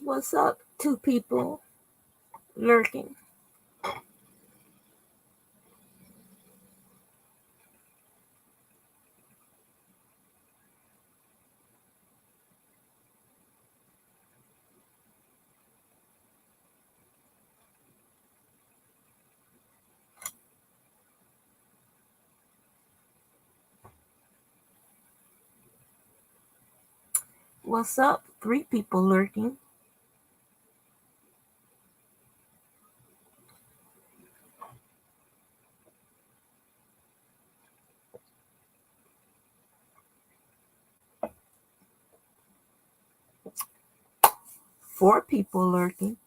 What's up, two people lurking? What's up, three people lurking? Four people lurking.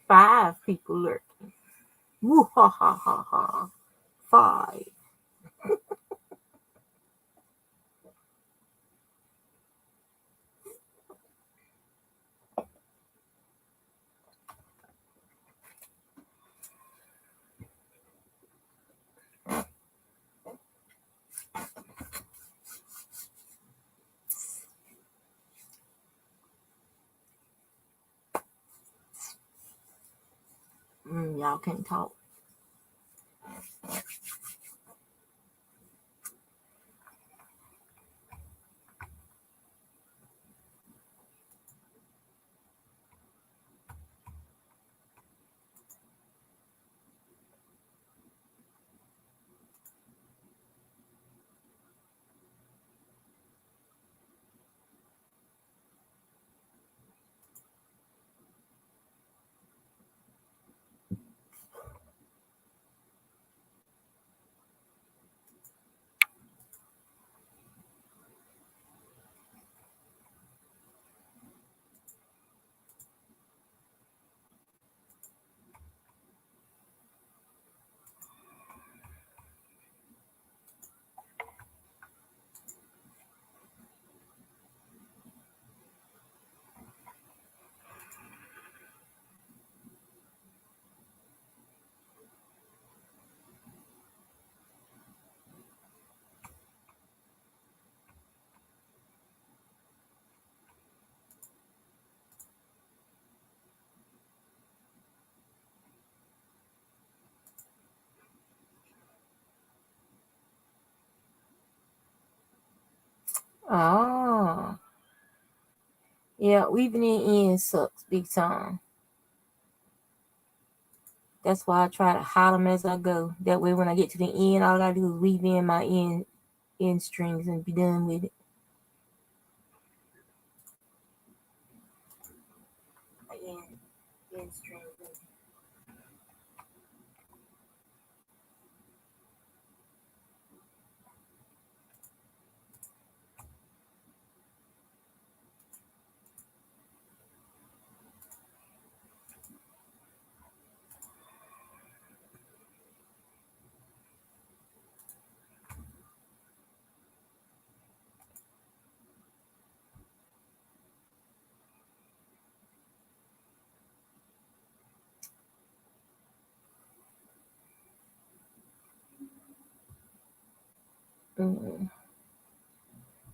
Five people lurking. Woo ha ha ha ha. Five. Y'all can't talk. Oh. Yeah, weaving it in sucks big time. That's why I try to hide them as I go. That way when I get to the end, all I gotta do is weave in my end strings and be done with it. My end strings.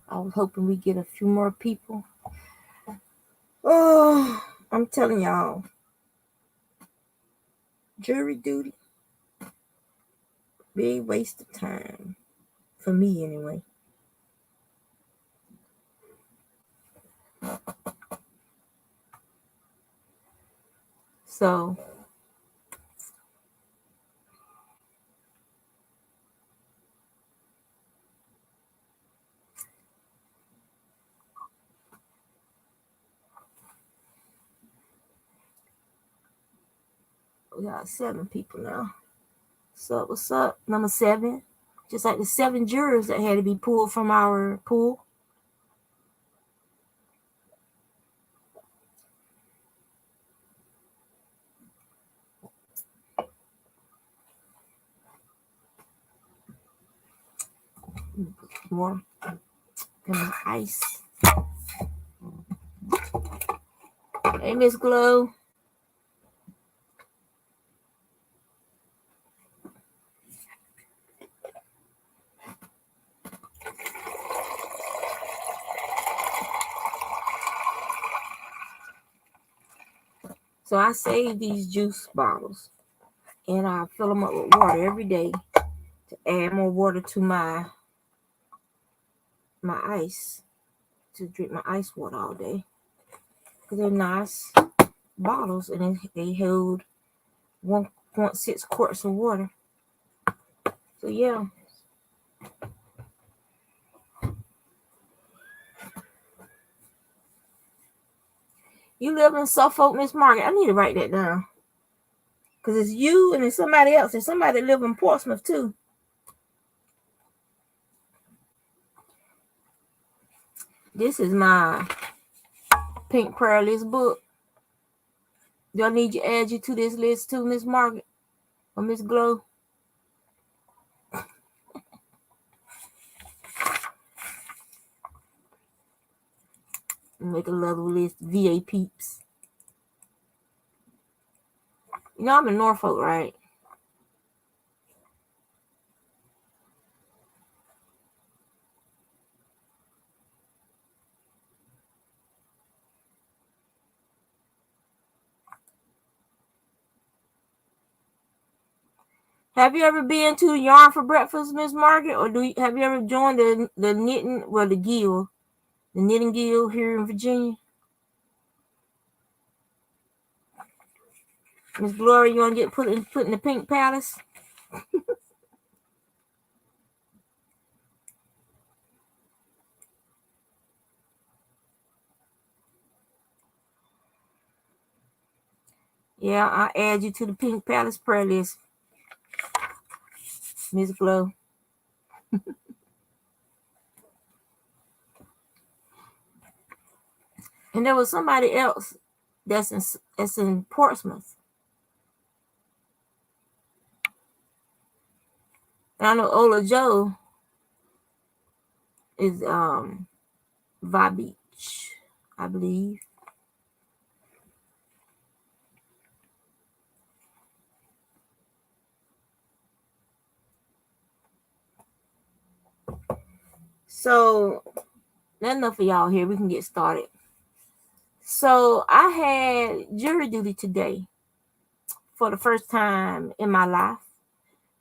I was hoping we get a few more people. Oh, I'm telling y'all, jury duty, big waste of time for me anyway. So we got 7 people now. So what's up? Number 7. Just like the 7 jurors that had to be pulled from our pool. More ice. Hey, Miss Glow. So I save these juice bottles and I fill them up with water every day to add more water to my ice, to drink my ice water all day. Because they're nice bottles and they hold 1.6 quarts of water. So yeah. You live in Suffolk, Miss Margaret. I need to write that down. Because it's you and it's somebody else. There's somebody that live in Portsmouth too. This is my pink prayer list book. Do I need to add you to this list too, Miss Margaret? Or Miss Glow? Make a little list. VA peeps. You know I'm in Norfolk, right? Have you ever been to Yarn for Breakfast, Miss Margaret? Or have you ever joined the knitting, the guild, the knitting guild here in Virginia? Miss Gloria, you want to get put in the Pink Palace? Yeah, I'll add you to the Pink Palace prayer list, Miss Glow. And there was somebody else that's in Portsmouth. And I know Ola Joe is Vi Beach, I believe. So that's enough for y'all here. We can get started. So I had jury duty today for the first time in my life.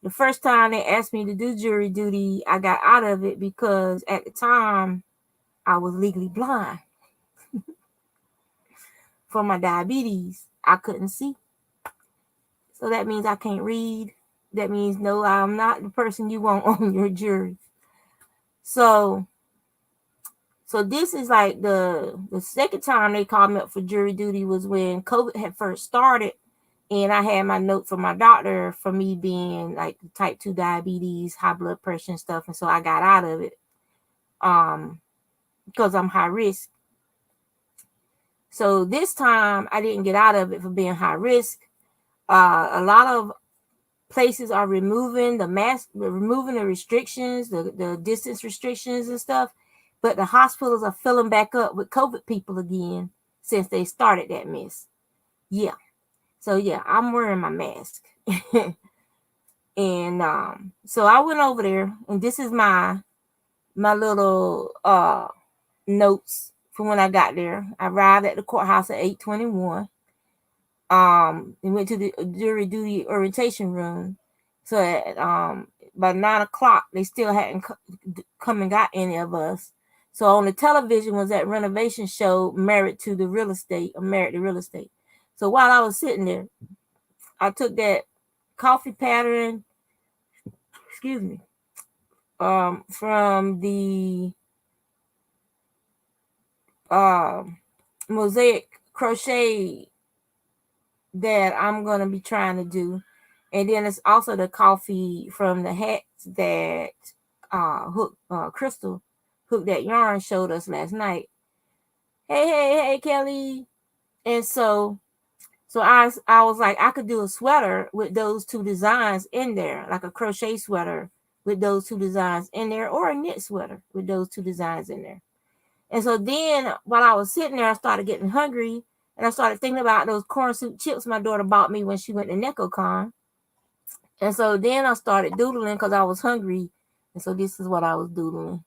The first time they asked me to do jury duty, I got out of it because at the time I was legally blind. For my diabetes, I couldn't see. So that means I can't read. That means no, I'm not the person you want on your jury. So this is like the second time they called me up for jury duty was when COVID had first started. And I had my note from my doctor for me being like type 2 diabetes, high blood pressure and stuff. And so I got out of it because I'm high risk. So this time I didn't get out of it for being high risk. A lot of places are removing the mask, removing the restrictions, the distance restrictions and stuff. But the hospitals are filling back up with COVID people again since they started that mess. Yeah. So yeah, I'm wearing my mask. And so I went over there, and this is my little notes from when I got there. I arrived at the courthouse at 8:21. And went to the jury duty orientation room. So at by 9 o'clock, they still hadn't come and got any of us. So on the television was that renovation show, Married to Real Estate. So while I was sitting there, I took that coffee pattern, from the mosaic crochet that I'm going to be trying to do. And then it's also the coffee from the hats that Crystal Hook That Yarn showed us last night. Hey, Kelly. And so I was like, I could do a sweater with those two designs in there, like a crochet sweater with those two designs in there, or a knit sweater with those two designs in there. And so then while I was sitting there, I started getting hungry, and I started thinking about those corn soup chips my daughter bought me when she went to NecoCon. And so then I started doodling because I was hungry. And so this is what I was doodling.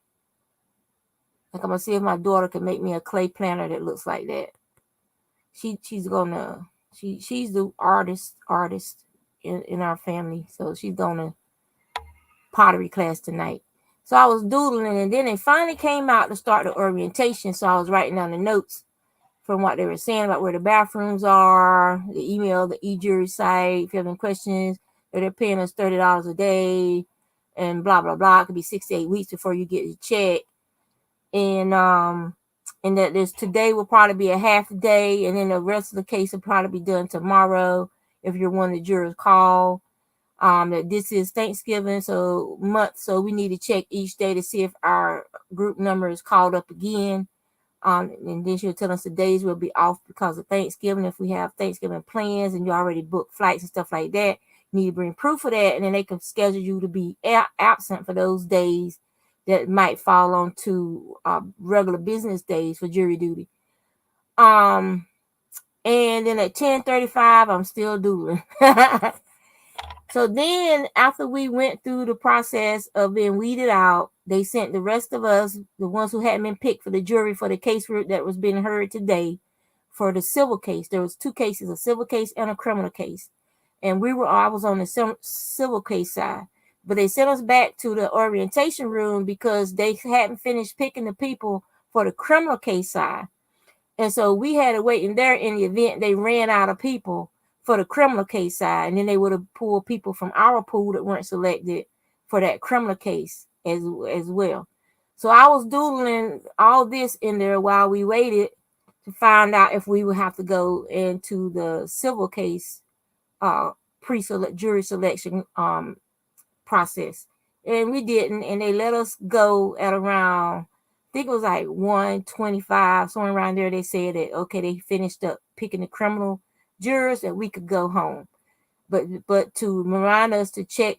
Like, I'm gonna see if my daughter can make me a clay planner that looks like that. She's the artist in our family. So she's gonna pottery class tonight. So I was doodling, and then they finally came out to start the orientation. So I was writing down the notes from what they were saying about where the bathrooms are, the email, the eJury site, if you have any questions, that they're paying us $30 a day, and blah, blah, blah. It could be 6 to 8 weeks before you get your check. And that this today will probably be a half day, and then the rest of the case will probably be done tomorrow if you're one of the jurors call. That this is Thanksgiving so we need to check each day to see if our group number is called up again. And then she'll tell us the days will be off because of Thanksgiving. If we have Thanksgiving plans and you already booked flights and stuff like that, you need to bring proof of that, and then they can schedule you to be absent for those days that might fall onto regular business days for jury duty. And then at 10:35, I'm still doodling. So then after we went through the process of being weeded out, they sent the rest of us, the ones who hadn't been picked for the jury for the case that was being heard today, for the civil case. There was two cases, a civil case and a criminal case. And I was on the civil case side. But they sent us back to the orientation room because they hadn't finished picking the people for the criminal case side. And so we had to wait in there in the event they ran out of people for the criminal case side, and then they would have pulled people from our pool that weren't selected for that criminal case as well. So I was doodling all this in there while we waited to find out if we would have to go into the civil case jury selection process. And we didn't, and they let us go at around, I think it was like 1:25, somewhere around there. They said that, okay, they finished up picking the criminal jurors and we could go home. But to remind us to check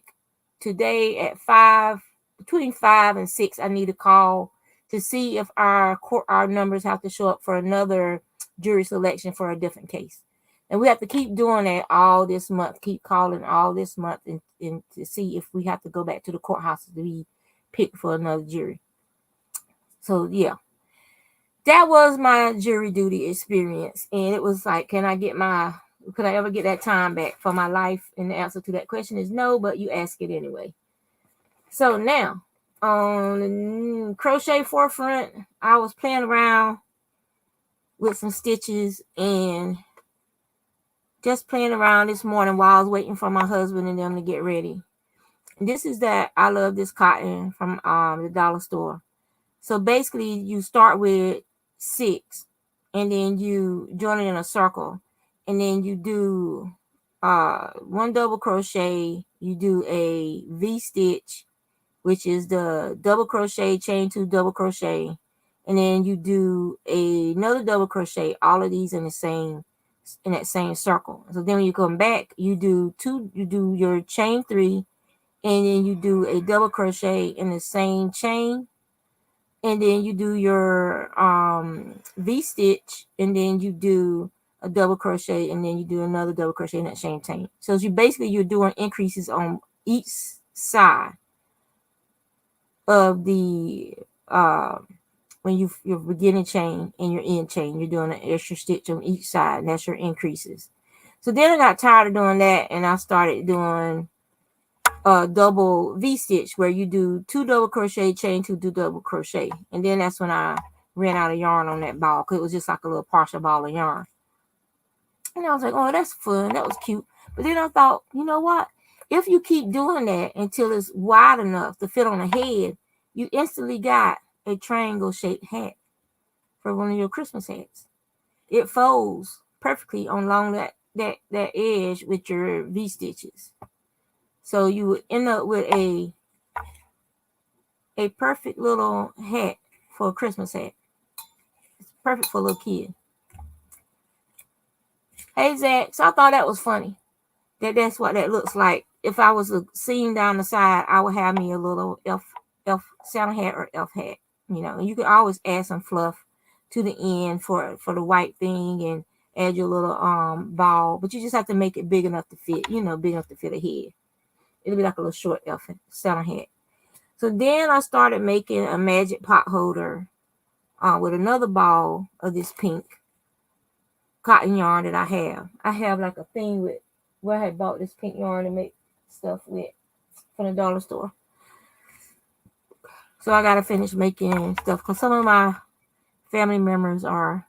today at 5, between 5 and 6, I need to call to see if our numbers have to show up for another jury selection for a different case. And we have to keep doing that all this month, keep calling all this month, and to see if we have to go back to the courthouse to be picked for another jury. So yeah, that was my jury duty experience. And it was like, could I ever get that time back for my life? And the answer to that question is no, but you ask it anyway. So now, on the crochet forefront, I was playing around with some stitches and just playing around this morning while I was waiting for my husband and them to get ready. And this is that I love this cotton from the dollar store. So basically, you start with 6, and then you join it in a circle, and then you do 1 double crochet. You do a V stitch, which is the double crochet, chain 2, double crochet, and then you do another double crochet. All of these in that same circle. So then when you come back, you do your chain 3, and then you do a double crochet in the same chain. And then you do your V stitch, and then you do a double crochet, and then you do another double crochet in that same chain. So you're doing increases on each side of the when your beginning chain and your end chain, you're doing an extra stitch on each side, and that's your increases. So then I got tired of doing that, and I started doing double V stitch, where you do 2 double crochet, chain 2, do double crochet. And then that's when I ran out of yarn on that ball, because it was just like a little partial ball of yarn. And I was like, oh, that's fun, that was cute. But then I thought, you know what, if you keep doing that until it's wide enough to fit on a head, you instantly got a triangle shaped hat for one of your Christmas hats. It folds perfectly along that edge with your V stitches. So you would end up with a perfect little hat for a Christmas hat. It's perfect for a little kid. Hey, Zach. So I thought that was funny. That's what that looks like if I was a seam down the side, I would have me a little elf Santa hat or elf hat. You can always add some fluff to the end for the white thing and add your little ball, but you just have to make it big enough to fit, big enough to fit a head. It'll be like a little short elf Santa hat. So then I started making a magic pot holder with another ball of this pink cotton yarn that I have. I have like a thing with where I had bought this pink yarn to make stuff with from the dollar store. So I gotta finish making stuff because some of my family members are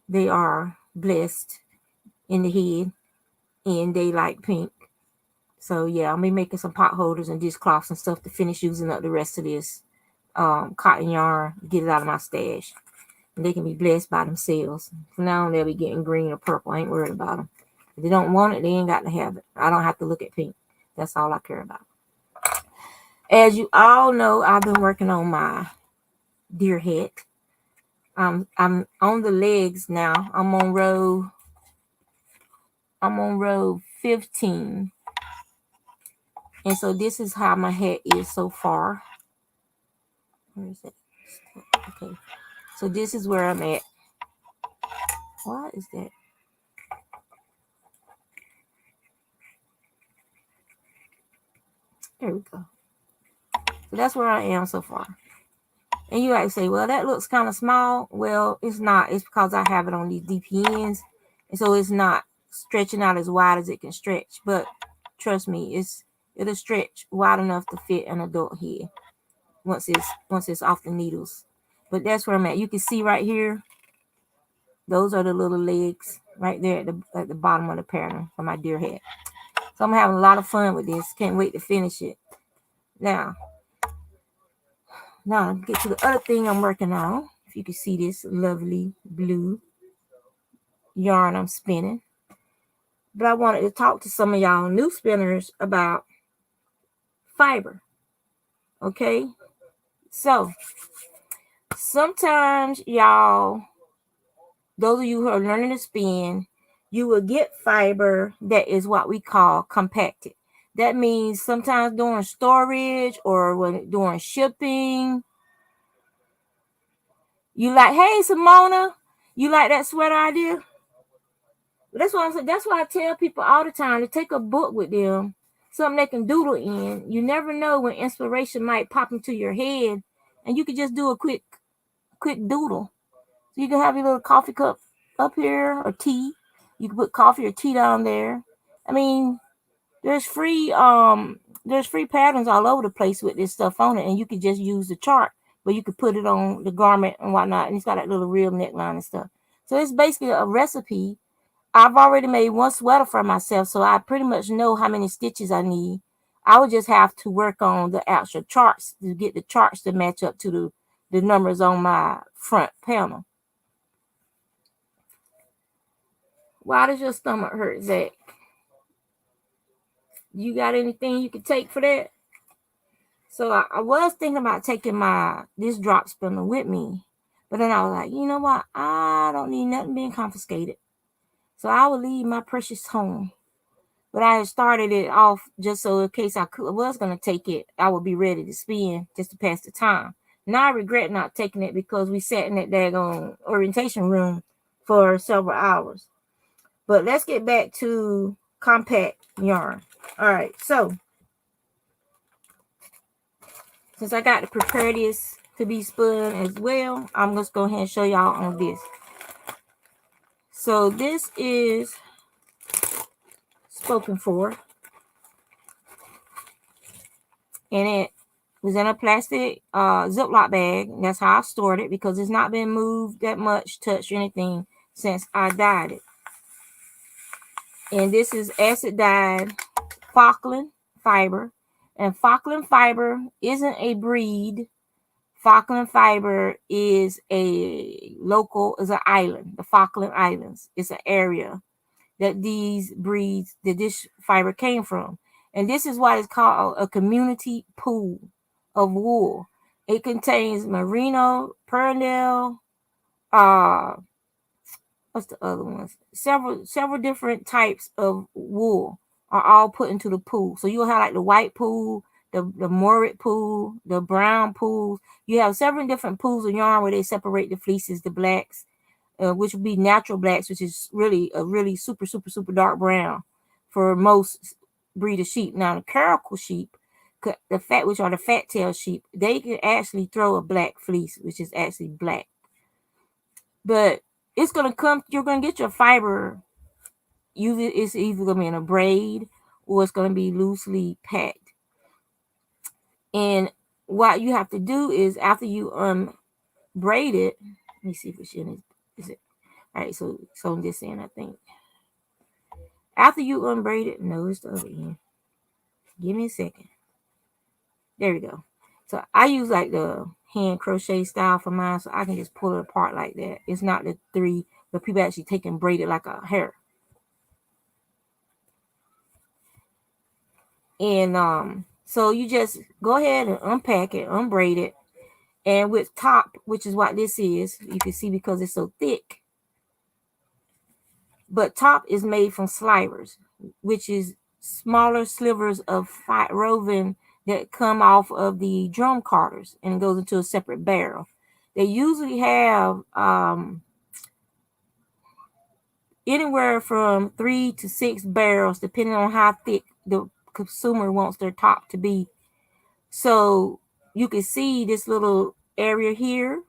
blessed in the head and they like pink. So yeah, I'll be making some pot holders and dishcloths and stuff to finish using up the rest of this cotton yarn, get it out of my stash. And they can be blessed by themselves. From now on, they'll be getting green or purple. I ain't worried about them. If they don't want it, they ain't got to have it. I don't have to look at pink. That's all I care about. As you all know, I've been working on my deer hat. I'm on the legs now. I'm on row 15. And so this is how my hat is so far. Where is it? Okay. So this is where I'm at. What is that? There we go. So that's where I am so far. And you might say, well, that looks kind of small. Well, it's not. It's because I have it on these DPNs. And so it's not stretching out as wide as it can stretch. But trust me, it'll stretch wide enough to fit an adult head once it's off the needles. But that's where I'm at. You can see right here, those are the little legs right there at the bottom of the pattern for my deer hat. So I'm having a lot of fun with this. Can't wait to finish it. Now get to the other thing I'm working on. If you can see this lovely blue yarn I'm spinning. But I wanted to talk to some of y'all new spinners about fiber. Okay? So, sometimes y'all, those of you who are learning to spin, you will get fiber that is what we call compacted. That means sometimes during storage or when during shipping, you like, hey, Simona, you like that sweater idea? That's what I'm saying. That's why I tell people all the time to take a book with them, something they can doodle in. You never know when inspiration might pop into your head, and you can just do a quick doodle. So you can have your little coffee cup up here or tea. You can put coffee or tea down there. I mean, there's free patterns all over the place with this stuff on it, and you can just use the chart, but you could put it on the garment and whatnot, and it's got that little real neckline and stuff. So it's basically a recipe. I've already made one sweater for myself, so I pretty much know how many stitches I need. I would just have to work on the actual charts to get the charts to match up to the numbers on my front panel. Why does your stomach hurt, Zach? You got anything you can take for that? So I was thinking about taking this drop spinner with me, but then I was like, you know what? I don't need nothing being confiscated. So I will leave my precious home. But I had started it off just so in case I was going to take it, I would be ready to spin just to pass the time. Now I regret not taking it because we sat in that daggone orientation room for several hours. But let's get back to compact yarn. All right, so since I got to prepare this to be spun as well, I'm just going to go ahead and show y'all on this. So this is spoken for. And it was in a plastic Ziploc bag. That's how I stored it because it's not been moved that much, touched or anything since I dyed it. And this is acid dyed Falkland fiber. And Falkland fiber isn't a breed. Falkland fiber is is an island, the Falkland Islands. It's an area that this fiber came from. And this is what is called a community pool of wool. It contains merino, pearl, what's the other ones? Several different types of wool are all put into the pool. So you'll have like the white pool, the Morit pool, the brown pools. You have several different pools of yarn where they separate the fleeces, the blacks, which would be natural blacks, which is really a really super, super, super dark brown for most breed of sheep. Now the caracal sheep, the fat, which are the fat tail sheep, they can actually throw a black fleece, which is actually black. But it's gonna come. You're gonna get your fiber. It's either gonna be in a braid or it's gonna be loosely packed. And what you have to do is after you braid it, let me see if it's in it. Is it all right? So on this end, I think. After you unbraid it, no, it's the other end. Give me a second. There we go. So I use like the hand crochet style for mine, so I can just pull it apart like that. It's not the three, but people actually take and braid it like a hair. And so you just go ahead and unpack it, unbraid it, and with top, which is what this is, you can see because it's so thick. But top is made from slivers, which is smaller slivers of woven that come off of the drum carders and it goes into a separate barrel. They usually have anywhere from 3 to 6 barrels, depending on how thick the consumer wants their top to be. So you can see this little area here,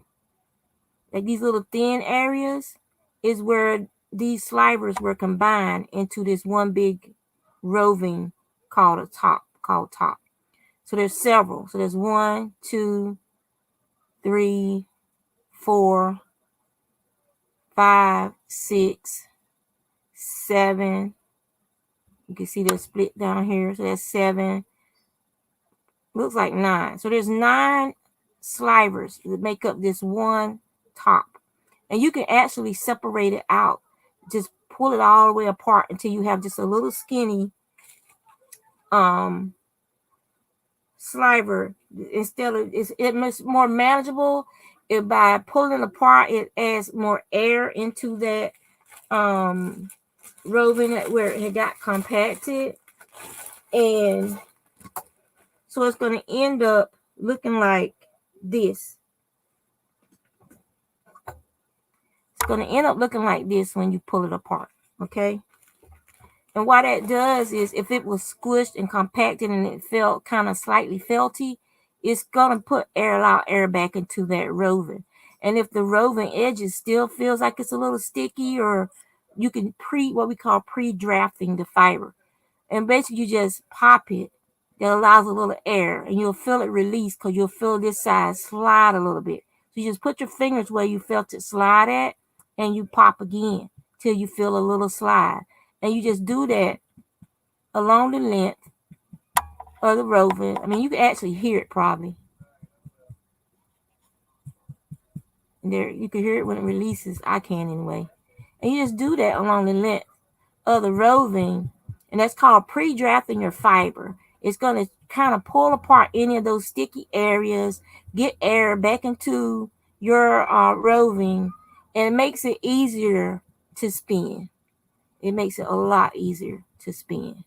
like these little thin areas, is where these slivers were combined into this one big roving called top. So there's several. So there's 1, 2, 3, 4, 5, 6, 7. You can see they're split down here. So that's 7. Looks like 9. So there's 9 slivers that make up this one top. And you can actually separate it out. Just pull it all the way apart until you have just a little skinny sliver. Instead of it's more manageable. By pulling apart, it adds more air into that roving where it had got compacted. And so it's going to end up looking like this. It's going to end up looking like this when you pull it apart, okay? And what that does is if it was squished and compacted and it felt kind of slightly felty, it's going to allow air back into that roving. And if the roving edges still feels like it's a little sticky, or you can what we call pre-drafting the fiber. And basically you just pop it. That allows a little air and you'll feel it release because you'll feel this side slide a little bit. So you just put your fingers where you felt it slide at and you pop again till you feel a little slide. And you just do that along the length of the roving. I mean, you can actually hear it probably. And there, you can hear it when it releases. I can anyway. And you just do that along the length of the roving. And that's called pre-drafting your fiber. It's going to kind of pull apart any of those sticky areas, get air back into your roving, and it makes it easier to spin. It makes it a lot easier to spin.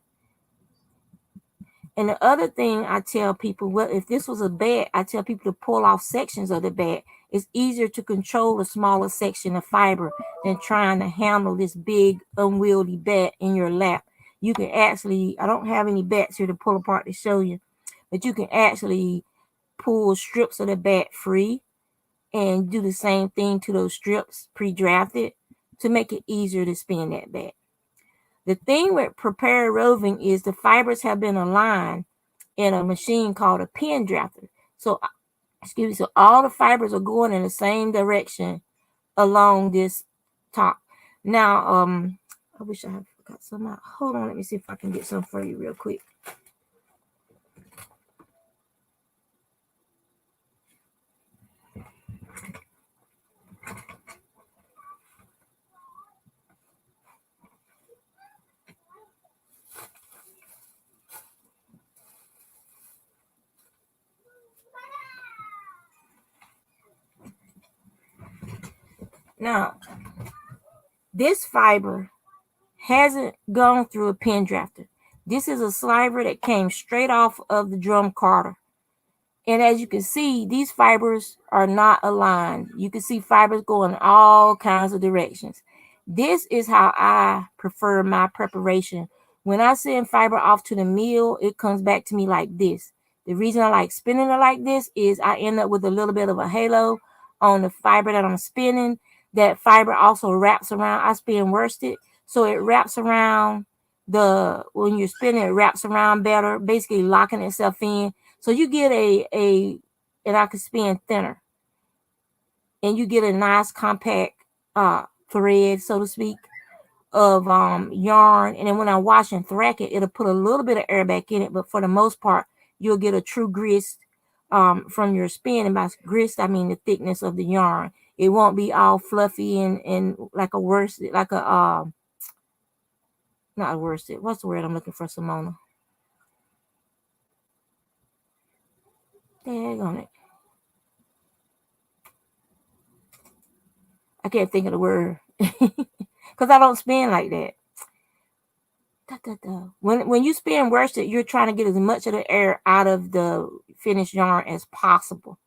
And the other thing I tell people, well, if this was a bat, I tell people to pull off sections of the bat. It's easier to control a smaller section of fiber than trying to handle this big unwieldy bat in your lap. You can actually, I don't have any bats here to pull apart to show you, but you can actually pull strips of the bat free and do the same thing to those strips pre-drafted to make it easier to spin that bat. The thing with prepared roving is the fibers have been aligned in a machine called a pin drafter. So all the fibers are going in the same direction along this top. Now, I wish I had got some out. Hold on, let me see if I can get some for you real quick. Now, this fiber hasn't gone through a pin drafter. This is a sliver that came straight off of the drum carder. And as you can see, these fibers are not aligned. You can see fibers going all kinds of directions. This is how I prefer my preparation. When I send fiber off to the mill, it comes back to me like this. The reason I like spinning it like this is I end up with a little bit of a halo on the fiber that I'm spinning. That fiber also wraps around. I spin worsted, so it wraps around when you're spinning, it wraps around better, basically locking itself in. So you get and I can spin thinner, and you get a nice compact thread, so to speak, of yarn. And then when I wash and thread it, it'll put a little bit of air back in it, but for the most part, you'll get a true grist from your spin. And by grist, I mean the thickness of the yarn. It won't be all fluffy and like a worsted, like a not a worsted. What's the word I'm looking for, Simona? Dang on it. I can't think of the word because I don't spin like that. When you spin worsted, you're trying to get as much of the air out of the finished yarn as possible.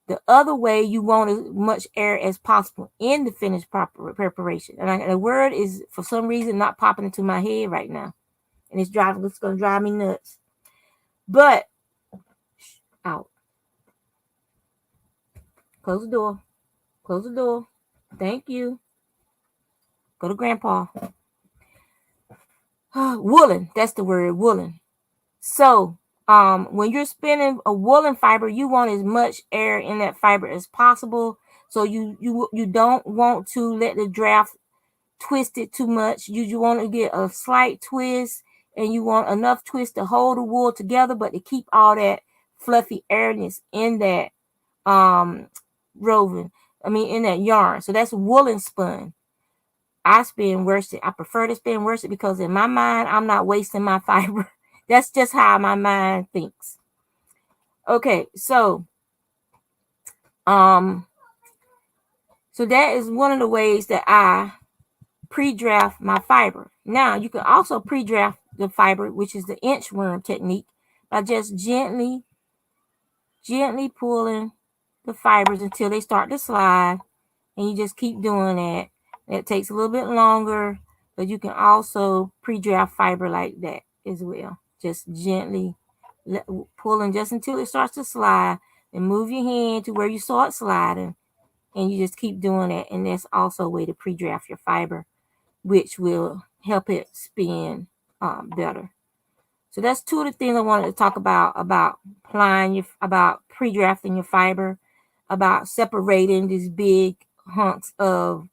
The other way, you want as much air as possible in the finished preparation. And the word is, for some reason, not popping into my head right now. And it's going to drive me nuts. But, out. Close the door. Close the door. Thank you. Go to Grandpa. Woolen. That's the word, woolen. So, when you're spinning a woolen fiber, you want as much air in that fiber as possible. So you don't want to let the draft twist it too much. You want to get a slight twist, and you want enough twist to hold the wool together, but to keep all that fluffy airness in that in that yarn. So that's woolen spun. I spin worsted. I prefer to spin worsted because in my mind, I'm not wasting my fiber. That's just how my mind thinks. Okay, so that is one of the ways that I pre-draft my fiber. Now you can also pre-draft the fiber, which is the inchworm technique, by just gently pulling the fibers until they start to slide, and you just keep doing that. It takes a little bit longer, but you can also pre-draft fiber like that as well. Just gently pulling just until it starts to slide, and move your hand to where you saw it sliding, and you just keep doing that. And that's also a way to pre-draft your fiber, which will help it spin better. So that's two of the things I wanted to talk about about pre-drafting your fiber, about separating these big hunks of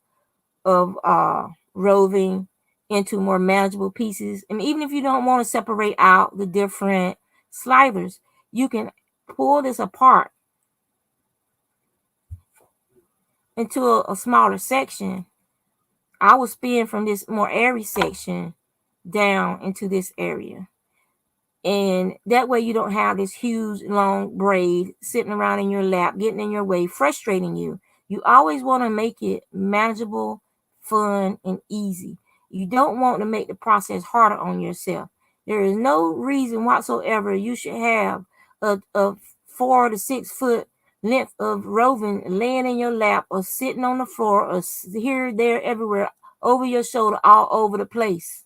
roving into more manageable pieces. And even if you don't want to separate out the different slivers, you can pull this apart into a smaller section. I will spin from this more airy section down into this area. And that way you don't have this huge long braid sitting around in your lap, getting in your way, frustrating you. You always want to make it manageable, fun, and easy. You don't want to make the process harder on yourself. There is no reason whatsoever you should have a 4 to 6 foot length of roving laying in your lap or sitting on the floor or here, there, everywhere, over your shoulder, all over the place.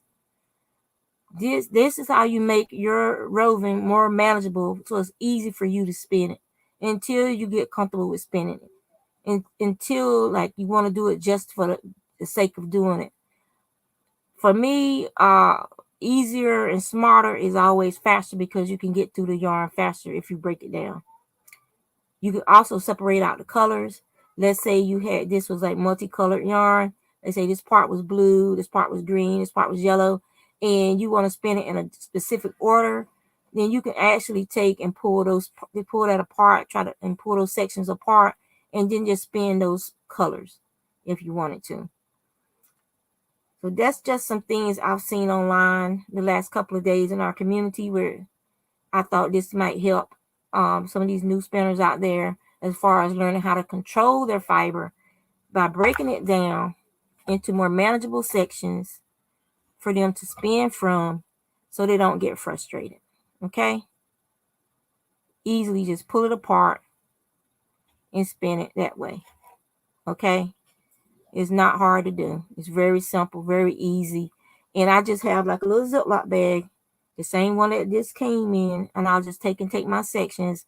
This is how you make your roving more manageable, so it's easy for you to spin it until you get comfortable with spinning it. And until like you want to do it just for the sake of doing it. For me, easier and smarter is always faster because you can get through the yarn faster if you break it down. You can also separate out the colors. Let's say this was like multicolored yarn. Let's say this part was blue, this part was green, this part was yellow, and you want to spin it in a specific order. Then you can actually take and pull that apart, and pull those sections apart, and then just spin those colors if you wanted to. So that's just some things I've seen online the last couple of days in our community where I thought this might help some of these new spinners out there as far as learning how to control their fiber by breaking it down into more manageable sections for them to spin from, so they don't get frustrated. Okay? Easily just pull it apart and spin it that way. Okay? It's not hard to do. It's very simple, very easy. And I just have like a little Ziploc bag, the same one that this came in, and I'll just take my sections.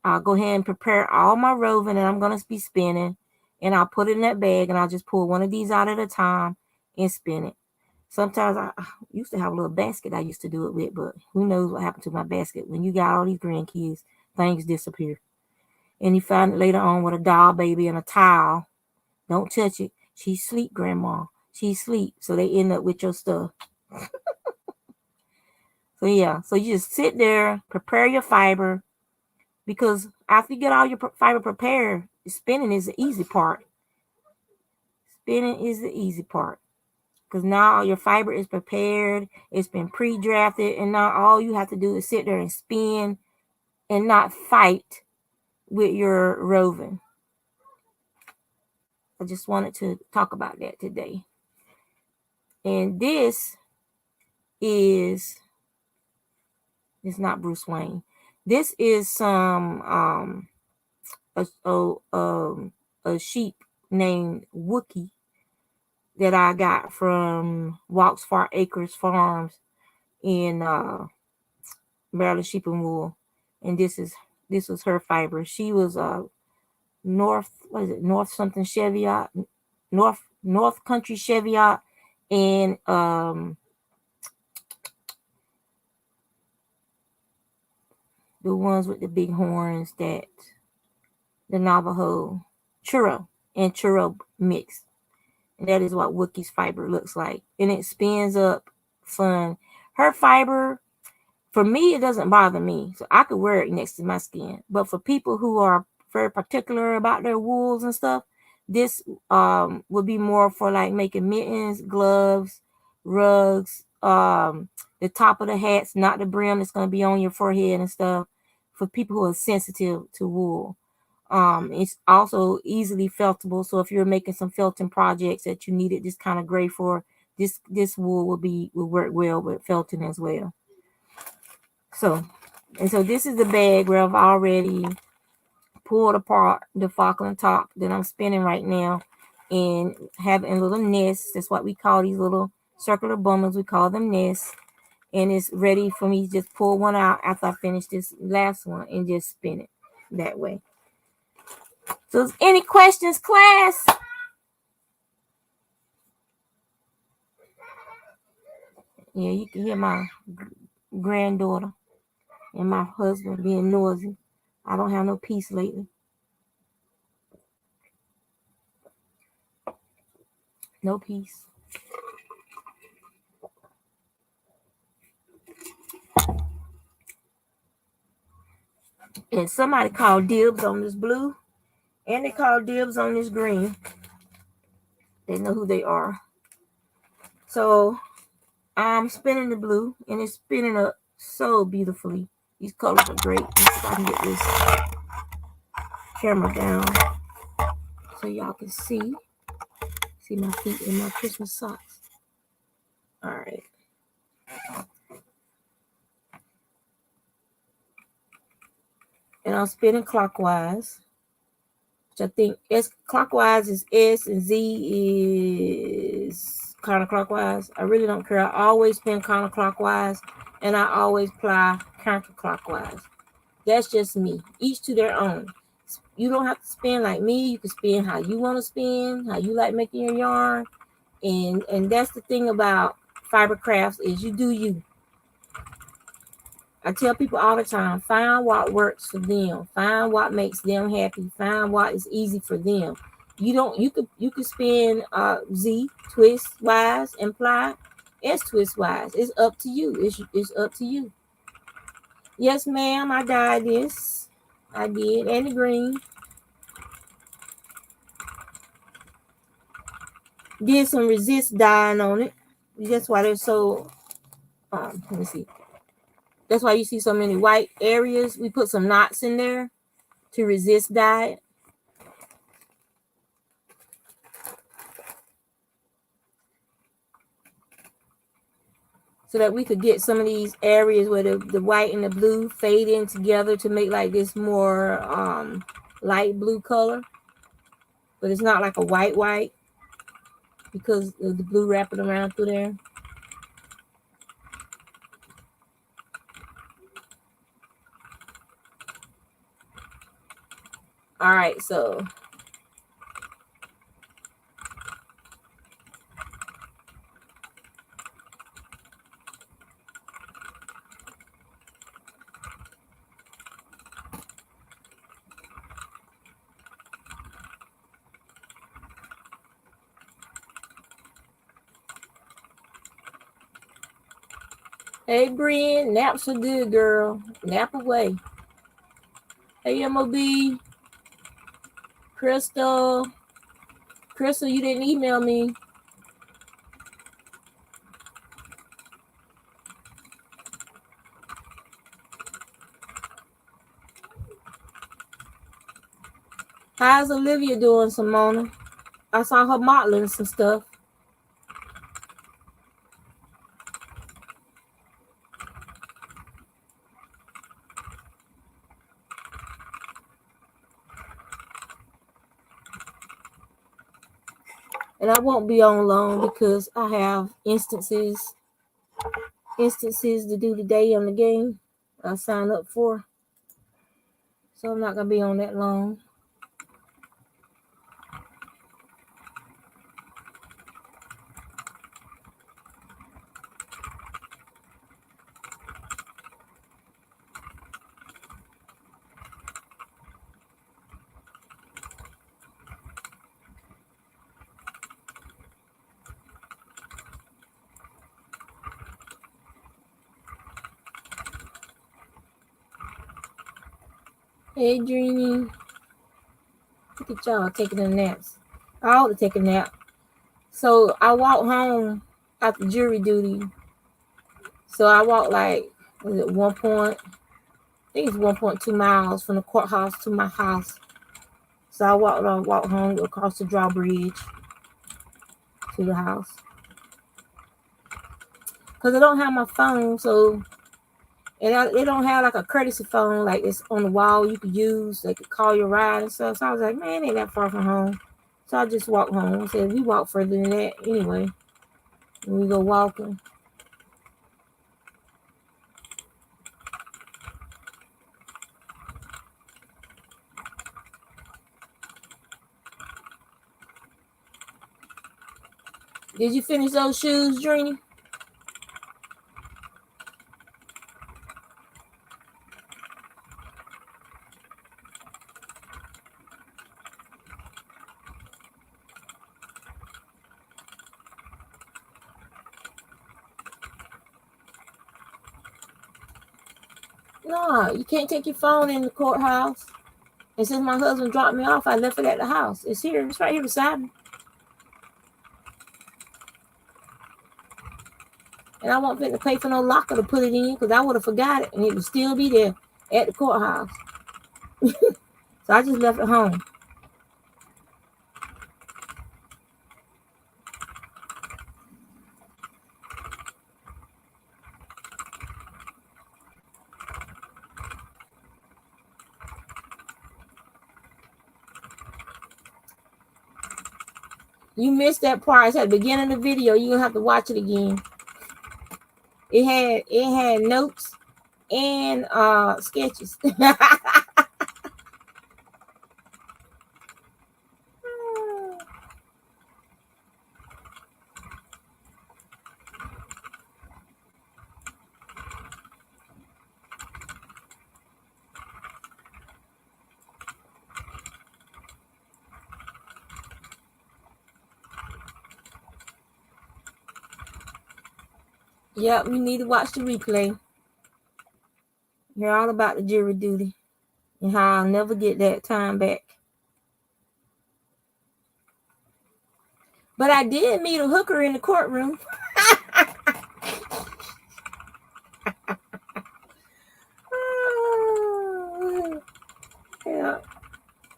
I'll go ahead and prepare all my roving that I'm going to be spinning, and I'll put it in that bag, and I'll just pull one of these out at a time and spin it. Sometimes I used to have a little basket I used to do it with, but who knows what happened to my basket. When you got all these grandkids, things disappear. And you find it later on with a doll baby and a towel. Don't touch it. She's asleep, Grandma. She's asleep. So they end up with your stuff. So yeah, so you just sit there, prepare your fiber, because after you get all your fiber prepared, spinning is the easy part. Spinning is the easy part. Because now your fiber is prepared, it's been pre-drafted, and now all you have to do is sit there and spin and not fight with your roving. I just wanted to talk about that today. And this is, it's not Bruce Wayne. This is some a sheep named Wookie that I got from Walks Far Acres Farms in Maryland Sheep and Wool. And this was her fiber. She was North something Cheviot, North Country Cheviot, and the ones with the big horns, that the Navajo churro and churro mix. And that is what Wookie's fiber looks like. And it spins up fun. Her fiber, for me, it doesn't bother me. So I could wear it next to my skin. But for people who are very particular about their wools and stuff, this would be more for like making mittens, gloves, rugs, the top of the hats, not the brim that's going to be on your forehead and stuff, for people who are sensitive to wool. It's also easily feltable. So if you're making some felting projects that you needed this kind of gray for, this wool will work well with felting as well. So this is the bag where I've already pulled apart the Falkland top that I'm spinning right now, and having little nests. That's what we call these little circular bundles. We call them nests. And it's ready for me to just pull one out after I finish this last one and just spin it that way. So any questions, class? Yeah, you can hear my granddaughter and my husband being noisy. I don't have no peace lately. No peace. And somebody called dibs on this blue, and they called dibs on this green. They know who they are. So I'm spinning the blue, and it's spinning up so beautifully. These colors are great. Let's see if I can get this camera down so y'all can see my feet in my Christmas socks. All right. And I'm spinning clockwise, which I think clockwise is S and Z is counterclockwise. I really don't care. I always spin counterclockwise, and I always ply counterclockwise. That's just me. Each to their own. You don't have to spin like me. You can spin how you want to spin, how you like making your yarn. And that's the thing about fiber crafts, is you do you. I tell people all the time, find what works for them. Find what makes them happy. Find what is easy for them. You could spin Z twist wise and ply S twist wise. It's up to you. It's up to you. Yes, ma'am, I dyed this. I did. And the green. Did some resist dyeing on it. That's why they're so let me see. That's why you see so many white areas. We put some knots in there to resist dye. so that we could get some of these areas where the white and the blue fade in together to make like this more light blue color, but it's not like a white because of the blue wrapping around through there. All right, so hey, Brian, naps are good, girl. Nap away. Hey, MOB. Crystal, you didn't email me. How's Olivia doing, Simona? I saw her modeling some stuff. And I won't be on long because I have instances to do today on the game I signed up for. So I'm not going to be on that long. Hey, Dreamy. Look at y'all taking a naps. I ought to take a nap. So I walked home after jury duty. So I walked like, was it 1.2 miles from the courthouse to my house. So I walked home across the drawbridge to the house. Because I don't have my phone, so they don't have like a courtesy phone like it's on the wall you could use. They could call your ride and stuff. So I was like, man, it ain't that far from home. So I just walked home. I said, we walk further than that anyway. And we go walking. Did you finish those shoes, Dreamy? No, you can't take your phone in the courthouse. And since my husband dropped me off, I left it at the house. It's here. It's right here beside me. And I won't fit to pay for no locker to put it in because I would have forgot it and it would still be there at the courthouse. So I just left it home. You missed that part. It's at the beginning of the video. You're gonna have to watch it again. It had notes and sketches. Yep, you need to watch the replay. Hear all about the jury duty and how I'll never get that time back. But I did meet a hooker in the courtroom. Yeah.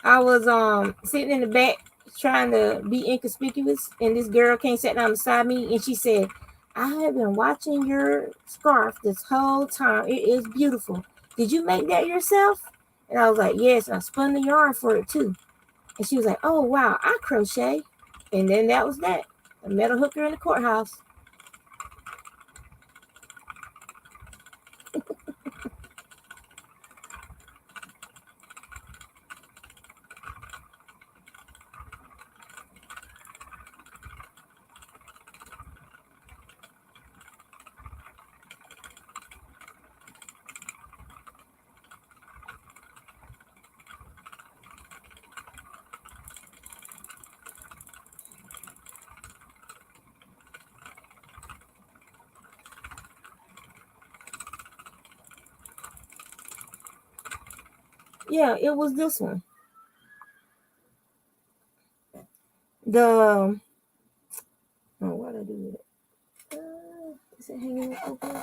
I was sitting in the back trying to be inconspicuous, and this girl came sat down beside me, and she said, I have been watching your scarf this whole time. It is beautiful. Did you make that yourself? And I was like, yes, and I spun the yarn for it too. And she was like, oh, wow, I crochet. And then that was that. I met a hooker in the courthouse. Yeah, it was this one. The what did I do with it? Is it hanging open?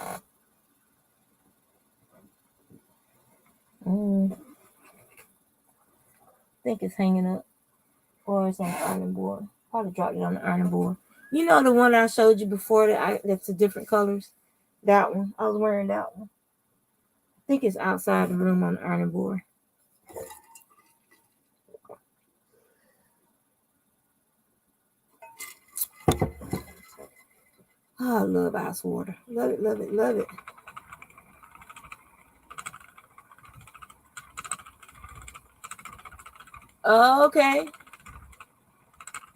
I think it's hanging up, or it's on the ironing board. Probably dropped it on the ironing board. You know the one I showed you before that's the different colors. That one. I was wearing that one. I think it's outside the room on the ironing board. Oh, I love ice water. Love it, love it, love it. Oh, okay.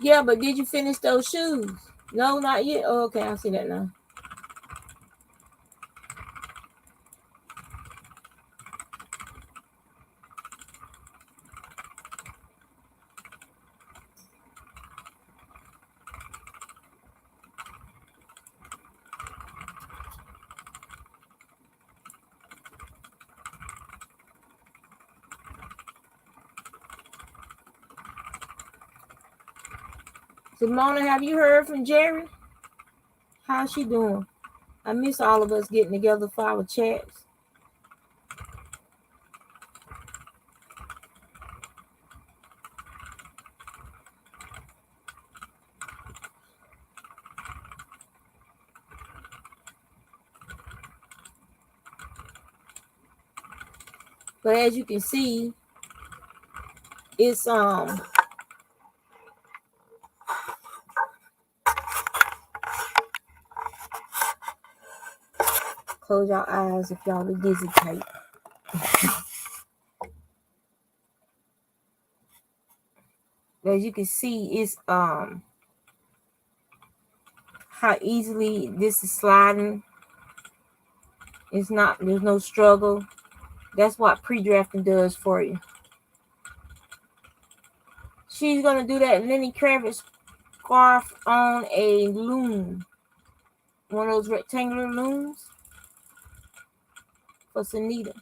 Yeah, but did you finish those shoes? No, not yet. Oh, okay, I see that now. Simona, have you heard from Jerry? How's she doing? I miss all of us getting together for our chats. But as you can see, it's close your eyes if y'all are dizzy type. As you can see, it's how easily this is sliding. It's not, there's no struggle. That's what pre-drafting does for you. She's gonna do that Lenny Kravitz scarf on a loom. One of those rectangular looms for Sunita.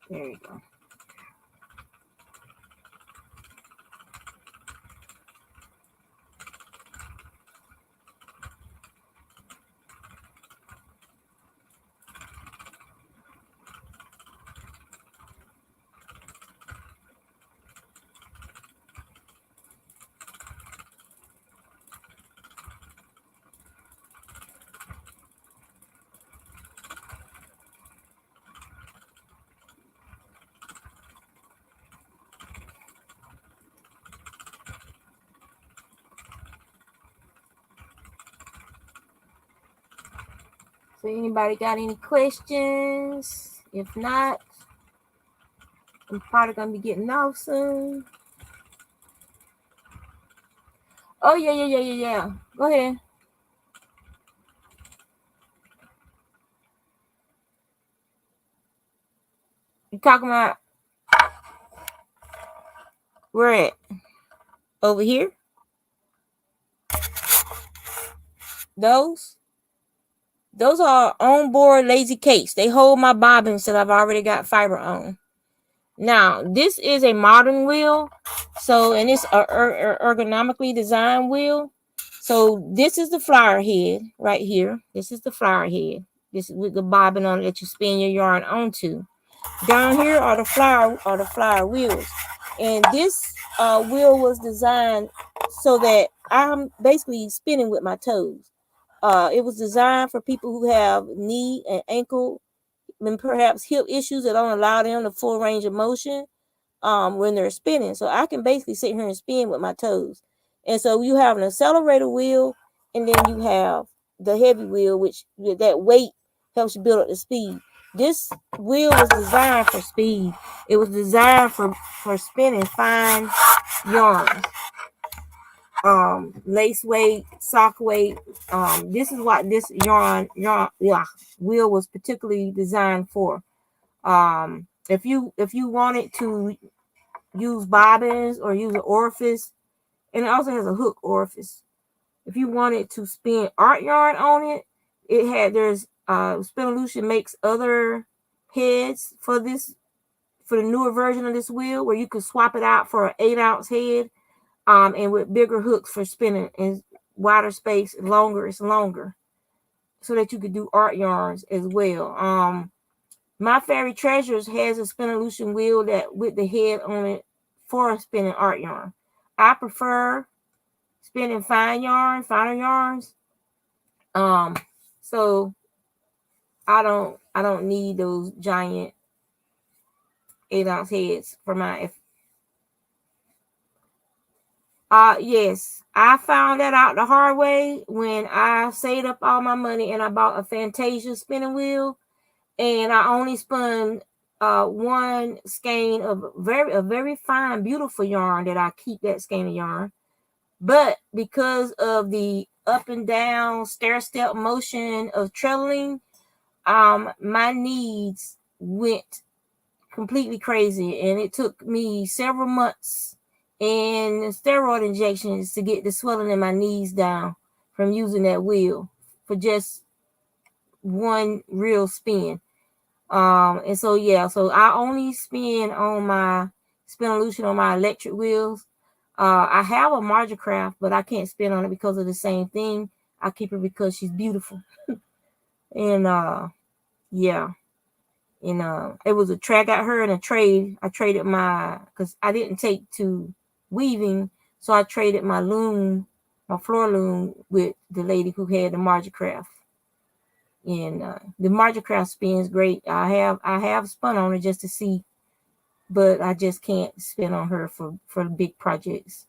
There you go. So anybody got any questions? If not, I'm probably gonna be getting off soon. Oh yeah. Go ahead. You talking about where at? Over here? Those are onboard lazy cakes. They hold my bobbins that I've already got fiber on. Now, this is a modern wheel. So, and it's a ergonomically designed wheel. So this is the flower head right here. This is the flower head. This is with the bobbin on it that you spin your yarn onto. Down here are the flower wheels. And this wheel was designed so that I'm basically spinning with my toes. It was designed for people who have knee and ankle and perhaps hip issues that don't allow them the full range of motion when they're spinning. So I can basically sit here and spin with my toes. And so you have an accelerator wheel, and then you have the heavy wheel, which that weight helps you build up the speed. This wheel was designed for speed. It was designed for spinning fine yarns. Lace weight, sock weight. This is what this wheel was particularly designed for. If you wanted to use bobbins or use an orifice, and it also has a hook orifice. If you wanted to spin art yarn on it, there's Spinolution makes other heads for the newer version of this wheel where you can swap it out for an 8-ounce head, and with bigger hooks for spinning and wider space, it's longer, so that you could do art yarns as well. My Fairy Treasures has a Spinolution wheel that with the head on it for spinning art yarn. I prefer spinning finer yarns. So I don't need those giant 8-ounce heads for my. Yes, I found that out the hard way when I saved up all my money and I bought a Fantasia spinning wheel, and I only spun one skein of a very fine, beautiful yarn that I keep that skein of yarn. But because of the up and down stair step motion of treadling, my knees went completely crazy, and it took me several months and steroid injections to get the swelling in my knees down from using that wheel for just one real spin. And so I only spin on my Spinolution on my electric wheels. I have a Margicraft, but I can't spin on it because of the same thing. I keep her because she's beautiful. And it was a trade. I got her in a trade. I traded because I didn't take to weaving, so I traded my floor loom with the lady who had the Margicraft. And the Margicraft spins great. I have spun on it just to see, but I just can't spin on her for big projects.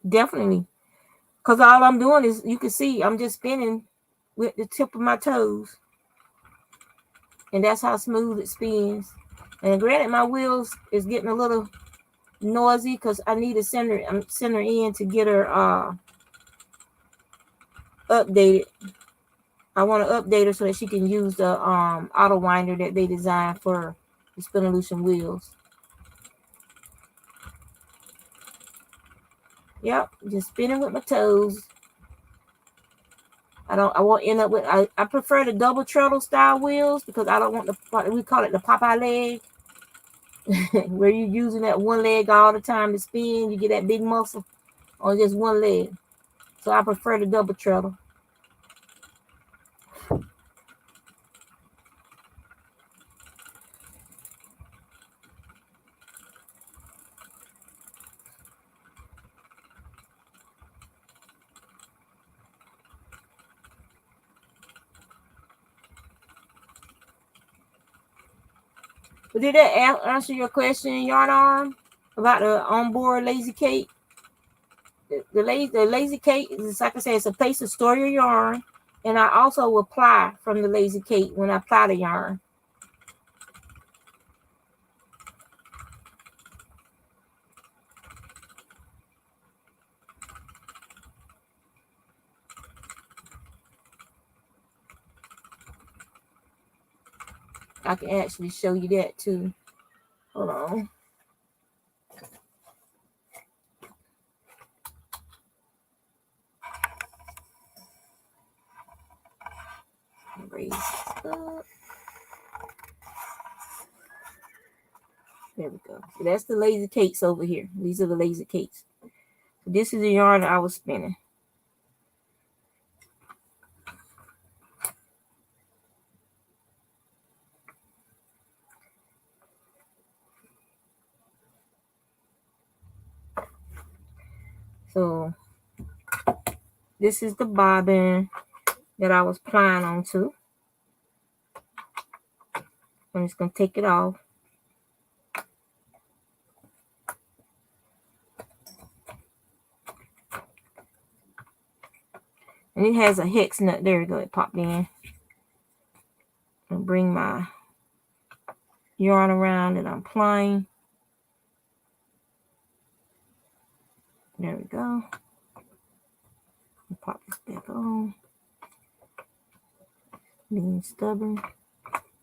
Definitely, because all I'm doing is, you can see, I'm just spinning with the tip of my toes, and that's how smooth it spins. And granted, my wheels is getting a little noisy because I need to send her in to get her updated. I want to update her so that she can use the auto winder that they designed for the Spinolution wheels. Yep, just spinning with my toes. I won't end up with, I prefer the double treadle style wheels because I don't want we call it the Popeye leg, where you're using that one leg all the time to spin. You get that big muscle on just one leg. So I prefer the double treadle. But did that answer your question, Yarn Arm, about the onboard lazy cake? The lazy cake is, like I said, it's a place to store your yarn, and I also will ply from the lazy cake when I ply the yarn. I can actually show you that too. Hold on. Raise this up. There we go. So that's the lazy cakes over here. These are the lazy cakes. This is the yarn that I was spinning. So this is the bobbin that I was plying onto. I'm just going to take it off. And it has a hex nut. There we go. It popped in. And bring my yarn around that I'm plying. There we go. Pop this back on. Being stubborn.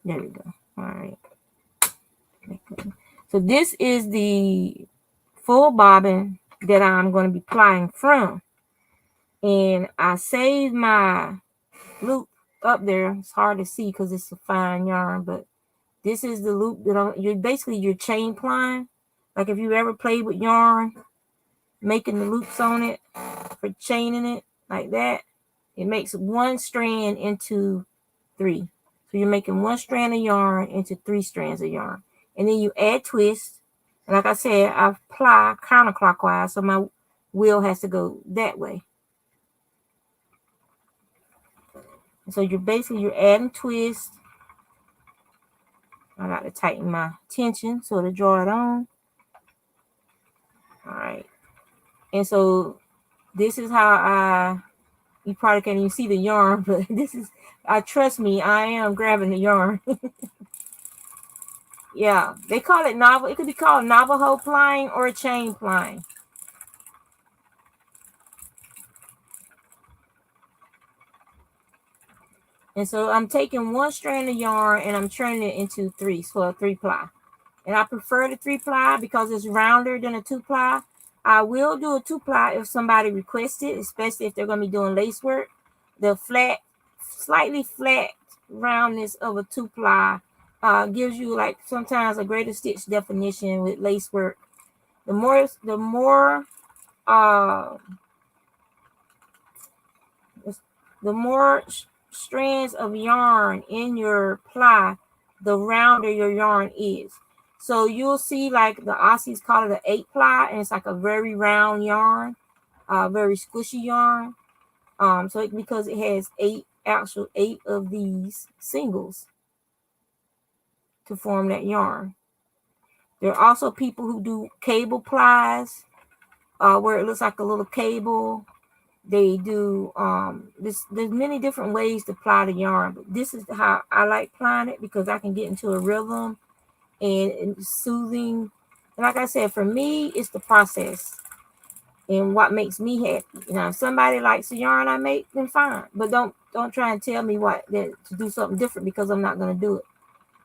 There we go. All right. So this is the full bobbin that I'm going to be plying from. And I saved my loop up there. It's hard to see because it's a fine yarn, but this is the loop that you're basically your chain plying. Like if you ever played with yarn, making the loops on it for chaining it like that, it makes one strand into 3. So you're making one strand of yarn into 3 strands of yarn. And then you add twists. And like I said, I ply counterclockwise, so my wheel has to go that way. And so you're adding twists. I got to tighten my tension so to draw it on. All right. And so this is how you probably can't even see the yarn, but trust me, I am grabbing the yarn. Yeah, they call it Navajo. It could be called Navajo plying or chain plying. And so I'm taking one strand of yarn and I'm turning it into 3, so a 3-ply. And I prefer the 3-ply because it's rounder than a 2-ply. I will do a 2-ply if somebody requests it, especially if they're going to be doing lace work. The slightly flat roundness of a 2-ply gives you like sometimes a greater stitch definition with lace work. The more strands of yarn in your ply, the rounder your yarn is. So you'll see like the Aussies call it an 8-ply, and it's like a very round yarn, very squishy yarn. Because it has 8 of these singles to form that yarn. There are also people who do cable plies, where it looks like a little cable. They do there's many different ways to ply the yarn, but this is how I like plying it because I can get into a rhythm and it's soothing. And like I said, for me, it's the process and what makes me happy. Now, if somebody likes the yarn I make, then fine. But don't try and tell me to do something different because I'm not going to do it.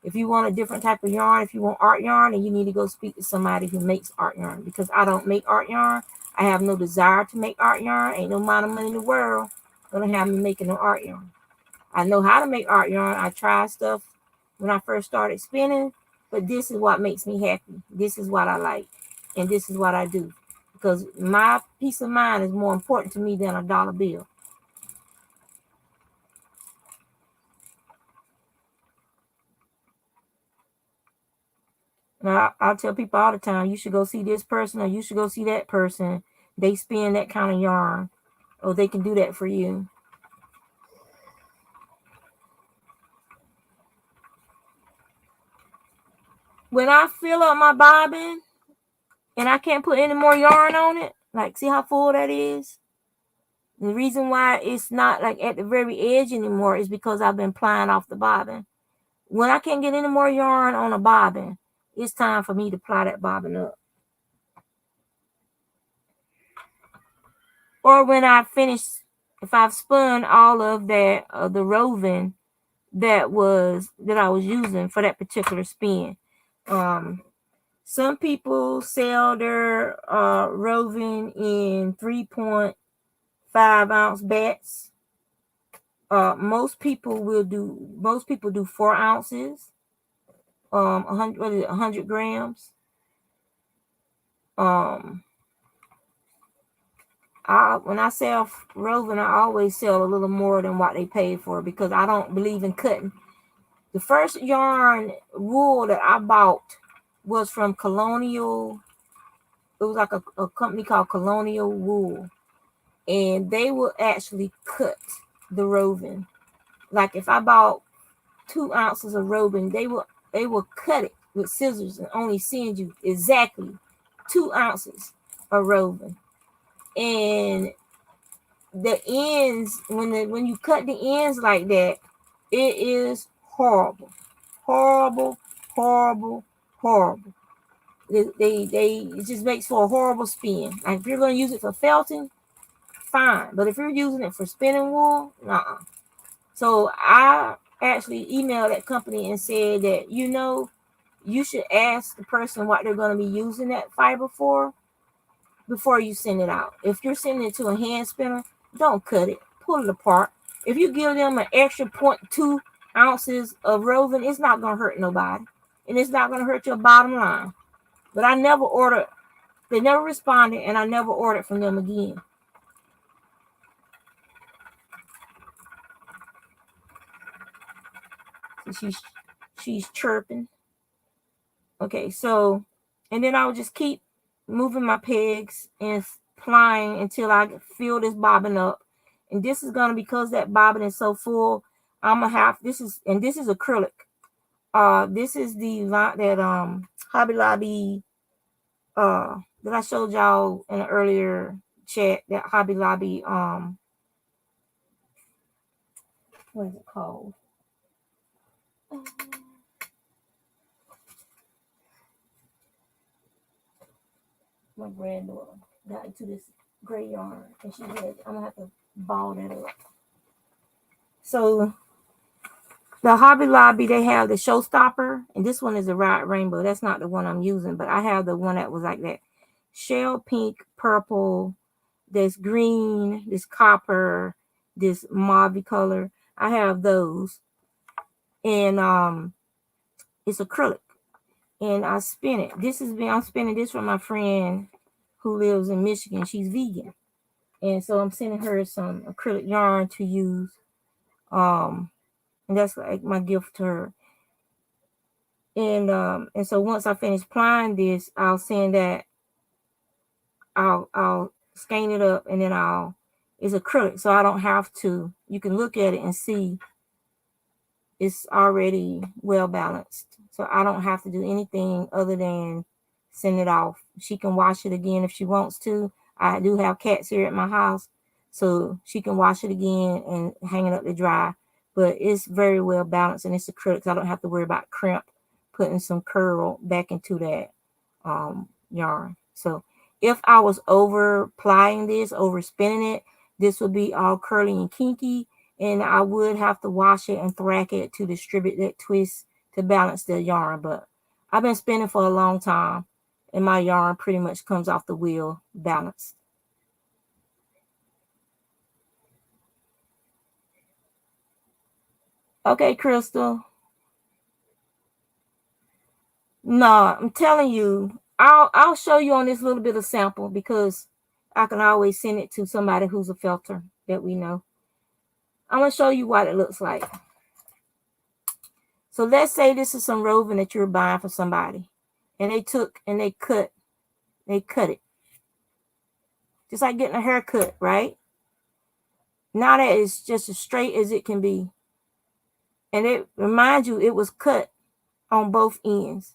If you want a different type of yarn, if you want art yarn, then you need to go speak to somebody who makes art yarn because I don't make art yarn. I have no desire to make art yarn. Ain't no amount of money in the world gonna have me making no art yarn. I know how to make art yarn. I tried stuff when I first started spinning, but this is what makes me happy. This is what I like, and this is what I do because my peace of mind is more important to me than a dollar bill. Now, I'll tell people all the time, you should go see this person or you should go see that person. They spin that kind of yarn or they can do that for you. When I fill up my bobbin and I can't put any more yarn on it, like see how full that is? The reason why it's not like at the very edge anymore is because I've been plying off the bobbin. When I can't get any more yarn on a bobbin, it's time for me to ply that bobbin up. Or when I finish, if I've spun all of that, the roving, that I was using for that particular spin. Some people sell their roving in 3.5 ounce bats. Most people do 4 ounces, 100 grams. When I sell roving, I always sell a little more than what they paid for because I don't believe in cutting. The first yarn wool that I bought was from Colonial. It was like a company called Colonial Wool, and they will actually cut the roving. Like if I bought 2 ounces of roving, they will cut it with scissors and only send you exactly 2 ounces of roving. And the ends, when you cut the ends like that, it is horrible, horrible, horrible, horrible. It just makes for a horrible spin. Like if you're going to use it for felting, fine, but if you're using it for spinning wool, nah. So I actually emailed that company and said that you should ask the person what they're going to be using that fiber for before you send it out. If you're sending it to a hand spinner, don't cut it. Pull it apart. If you give them an extra 0.2 ounces of roving, it's not going to hurt nobody. And it's not going to hurt your bottom line. But I never ordered. They never responded, and I never ordered from them again. So she's chirping. Okay, so, and then I would just keep moving my pegs and plying until I fill this bobbin up. And this is gonna, because that bobbin is so full, I'm gonna have this is acrylic. This is the lot that Hobby Lobby that I showed y'all in an earlier chat. That Hobby Lobby what is it called? My granddaughter got into this gray yarn, and she said, I'm gonna have to ball that up. So the Hobby Lobby, they have the Showstopper, and this one is a Ride Rainbow. That's not the one I'm using, but I have the one that was like that shell pink, purple, this green, this copper, this mauve color. I have those, and it's acrylic, and I spin it. I'm spinning this from my friend who lives in Michigan. She's vegan, and so I'm sending her some acrylic yarn to use. And that's like my gift to her. And so once I finish plying this, I'll send that. I'll skein it up, and then it's acrylic, so I don't have to. You can look at it and see it's already well balanced, so I don't have to do anything other than send it off. She can wash it again if she wants to. I do have cats here at my house, so she can wash it again and hang it up to dry. But it's very well balanced, and it's acrylic, so I don't have to worry about crimp putting some curl back into that yarn. So if I was over plying this, over spinning it, this would be all curly and kinky, and I would have to wash it and thrack it to distribute that twist to balance the yarn. But I've been spinning for a long time, and my yarn pretty much comes off the wheel balanced. Okay, Crystal. No, I'm telling you, I'll show you on this little bit of sample because I can always send it to somebody who's a felter that we know. I'm gonna show you what it looks like. So let's say this is some roving that you're buying for somebody, and they cut it. Just like getting a haircut, right? Now that it's just as straight as it can be. And it reminds you it was cut on both ends.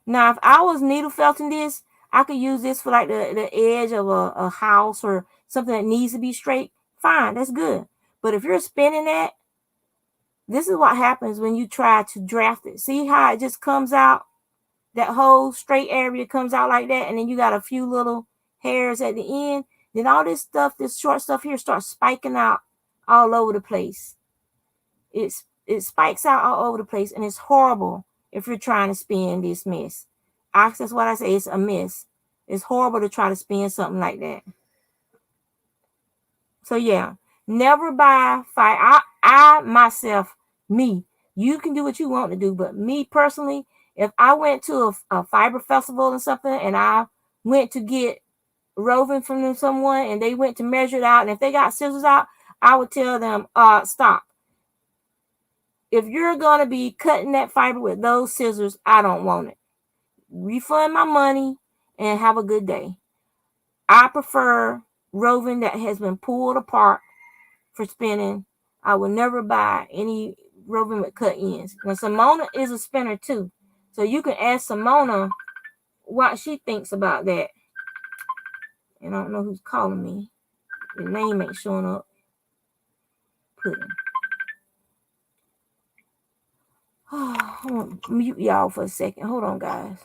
Now, if I was needle felting this, I could use this for like the edge of a house or something that needs to be straight. Fine, that's good. But if you're spinning that, this is what happens when you try to draft it. See how it just comes out? That whole straight area comes out like that, and then you got a few little hairs at the end. Then all this stuff, this short stuff here, starts spiking out all over the place. It spikes out all over the place, and it's horrible if you're trying to spin this mess. That's what I say. It's a mess. It's horrible to try to spin something like that. So yeah, never buy fiber. I myself, me. You can do what you want to do, but me personally, if I went to a fiber festival or something, and I went to get roving from someone, and they went to measure it out, and if they got scissors out, I would tell them, stop. If you're gonna be cutting that fiber with those scissors, I don't want it. Refund my money and have a good day. I prefer roving that has been pulled apart for spinning. I will never buy any roving with cut ends. Now Simona is a spinner too, so you can ask Simona what she thinks about that. And I don't know who's calling me. The name ain't showing up. Pudding. Oh, I'm gonna mute y'all for a second. Hold on, guys.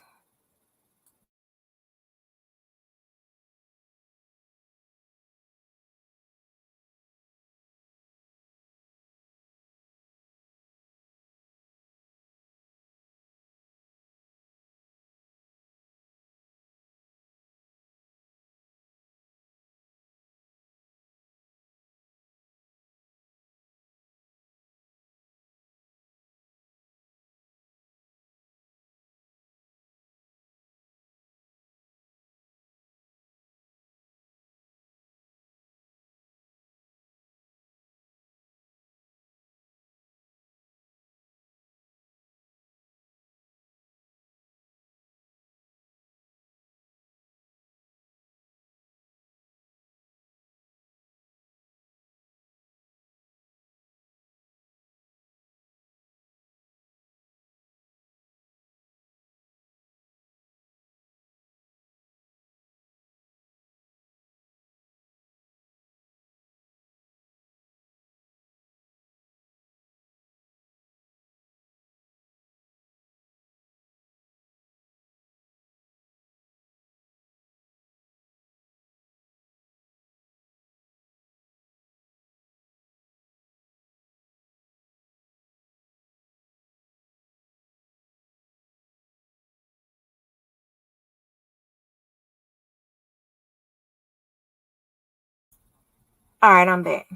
All right, I'm back.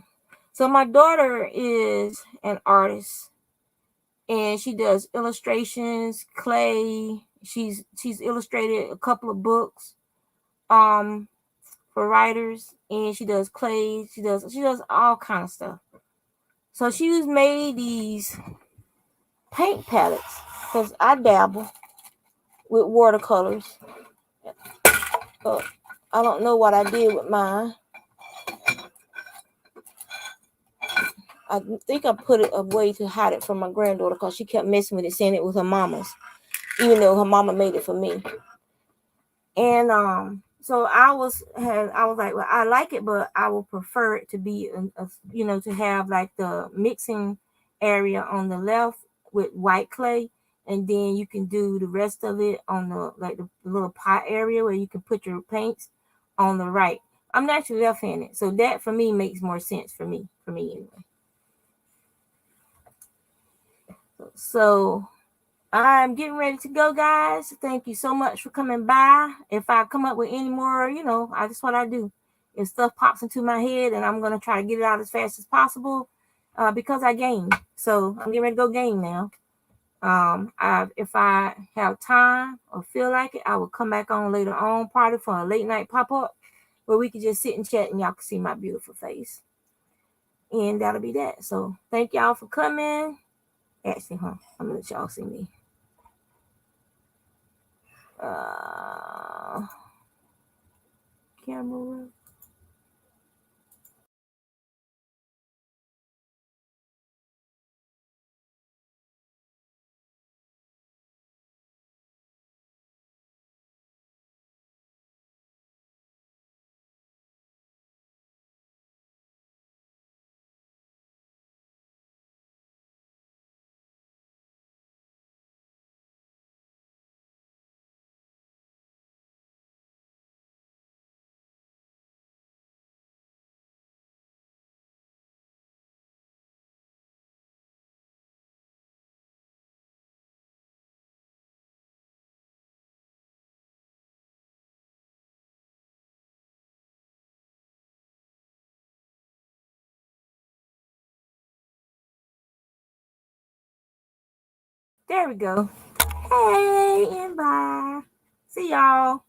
So my daughter is an artist, and she does illustrations, clay. She's illustrated a couple of books um for writers, and she does clay. She does all kind of stuff. So she's made these paint palettes because I dabble with watercolors. I don't know what I did with mine. I think I put it away to hide it from my granddaughter because she kept messing with it, saying it was her mama's, even though her mama made it for me. And so I was like, well, I like it, but I would prefer it to be to have like the mixing area on the left with white clay, and then you can do the rest of it on the little pot area where you can put your paints on the right. I'm naturally left-handed, so that for me makes more sense for me anyway. So I'm getting ready to go, guys. Thank you so much for coming by. If I come up with any more, that's what I do. If stuff pops into my head, and I'm gonna try to get it out as fast as possible, because I game. So I'm getting ready to go game now. If I have time or feel like it, I will come back on later on, probably for a late night pop up where we can just sit and chat, and y'all can see my beautiful face. And that'll be that. So thank y'all for coming. Actually, I'm gonna let y'all see me. Camera. There we go. Hey, and bye. See y'all.